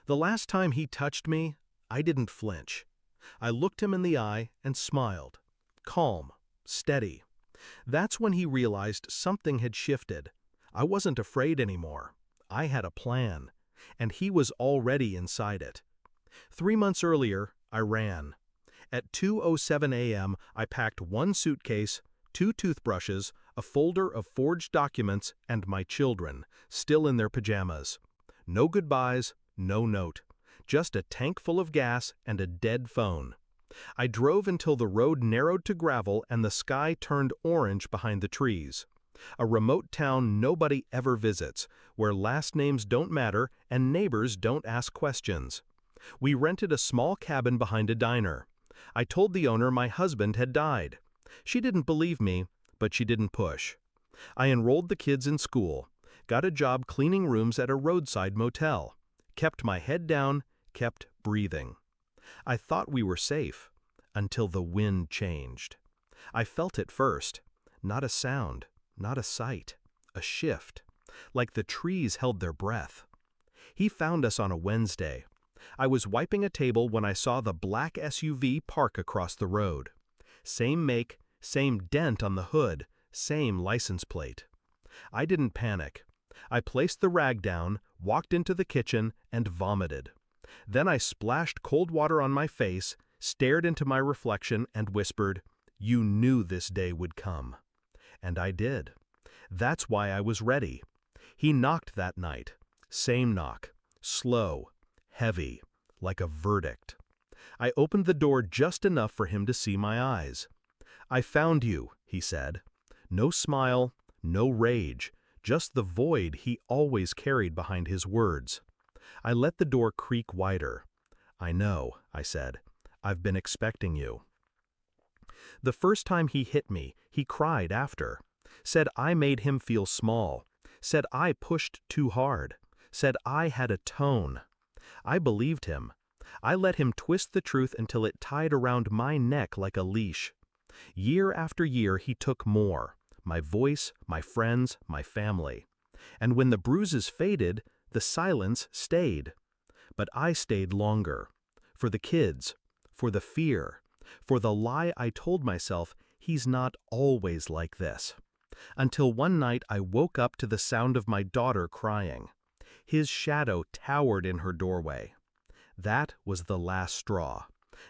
The last time he touched me, I didn't flinch. I looked him in the eye and smiled. Calm, steady. That's when he realized something had shifted. I wasn't afraid anymore. I had a plan, and he was already inside it. 3 months earlier, I ran. At 2:07 a.m., I packed one suitcase, 2 toothbrushes, a folder of forged documents, and my children, still in their pajamas. No goodbyes, no note. Just a tank full of gas and a dead phone. I drove until the road narrowed to gravel and the sky turned orange behind the trees. A remote town nobody ever visits, where last names don't matter and neighbors don't ask questions. We rented a small cabin behind a diner. I told the owner my husband had died. She didn't believe me, but she didn't push. I enrolled the kids in school, got a job cleaning rooms at a roadside motel, kept my head down, kept breathing. I thought we were safe, until the wind changed. I felt it first. Not a sound, not a sight, a shift, like the trees held their breath. He found us on a Wednesday. I was wiping a table when I saw the black SUV park across the road. Same make, same dent on the hood, same license plate. I didn't panic. I placed the rag down, walked into the kitchen, and vomited. Then I splashed cold water on my face, stared into my reflection, and whispered, "You knew this day would come." And I did. That's why I was ready. He knocked that night. Same knock. Slow. Heavy. Like a verdict. I opened the door just enough for him to see my eyes. "I found you," he said. No smile, no rage, just the void he always carried behind his words. I let the door creak wider. "I know," I said. "I've been expecting you." The first time he hit me, he cried after. Said I made him feel small. Said I pushed too hard. Said I had a tone. I believed him. I let him twist the truth until it tied around my neck like a leash. Year after year he took more. My voice, my friends, my family. And when the bruises faded, the silence stayed. But I stayed longer. For the kids. For the fear. For the lie I told myself, he's not always like this. Until one night I woke up to the sound of my daughter crying. His shadow towered in her doorway. That was the last straw.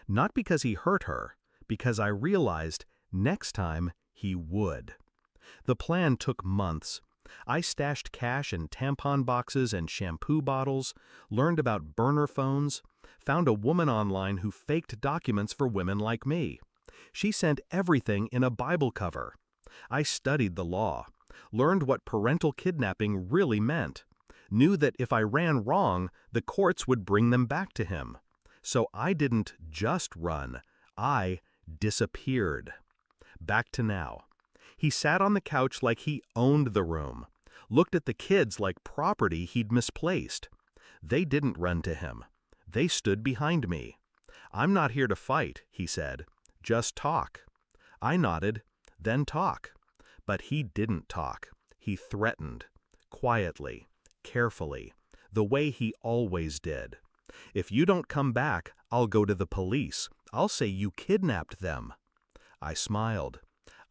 Not because he hurt her, because I realized next time he would. The plan took months. I stashed cash in tampon boxes and shampoo bottles, learned about burner phones, found a woman online who faked documents for women like me. She sent everything in a Bible cover. I studied the law, learned what parental kidnapping really meant, knew that if I ran wrong, the courts would bring them back to him. So I didn't just run, I disappeared. Back to now. He sat on the couch like he owned the room, looked at the kids like property he'd misplaced. They didn't run to him. They stood behind me. "I'm not here to fight," he said. "Just talk." I nodded, then talk. But he didn't talk. He threatened. Quietly, carefully, the way he always did. "If you don't come back, I'll go to the police. I'll say you kidnapped them." I smiled.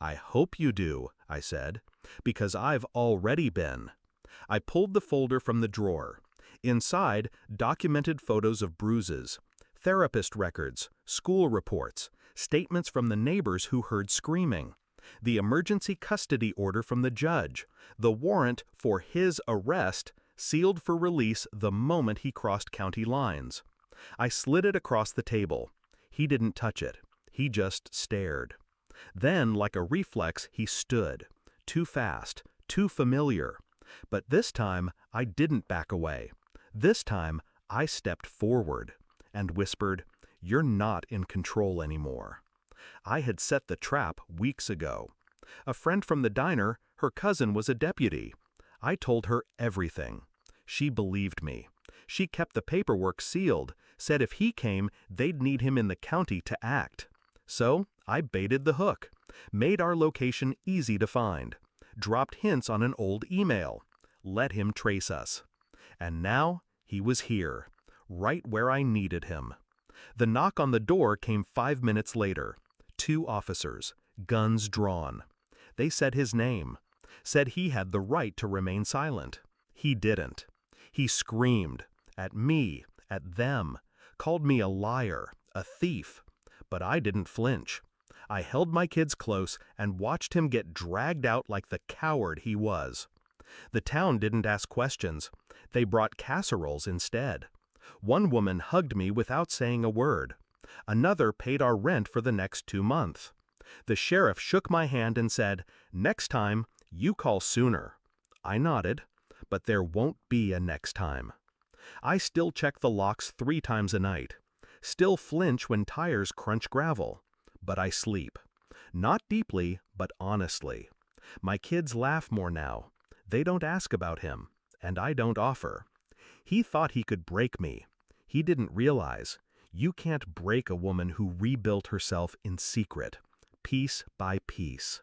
"I hope you do," I said, "because I've already been." I pulled the folder from the drawer. Inside, documented photos of bruises, therapist records, school reports, statements from the neighbors who heard screaming, the emergency custody order from the judge, the warrant for his arrest, sealed for release the moment he crossed county lines. I slid it across the table. He didn't touch it. He just stared. Then, like a reflex, he stood. Too fast, too familiar. But this time, I didn't back away. This time, I stepped forward and whispered, "You're not in control anymore." I had set the trap weeks ago. A friend from the diner, her cousin was a deputy. I told her everything. She believed me. She kept the paperwork sealed, said if he came, they'd need him in the county to act. So I baited the hook, made our location easy to find, dropped hints on an old email, let him trace us. And now he was here, right where I needed him. The knock on the door came 5 minutes later. 2 officers, guns drawn. They said his name, said he had the right to remain silent. He didn't. He screamed, at me, at them, called me a liar, a thief. But I didn't flinch. I held my kids close and watched him get dragged out like the coward he was. The town didn't ask questions. They brought casseroles instead. One woman hugged me without saying a word. Another paid our rent for the next 2 months. The sheriff shook my hand and said, "Next time, you call sooner." I nodded, but there won't be a next time. I still check the locks 3 times a night. Still flinch when tires crunch gravel. But I sleep. Not deeply, but honestly. My kids laugh more now. They don't ask about him, and I don't offer. He thought he could break me. He didn't realize you can't break a woman who rebuilt herself in secret, piece by piece.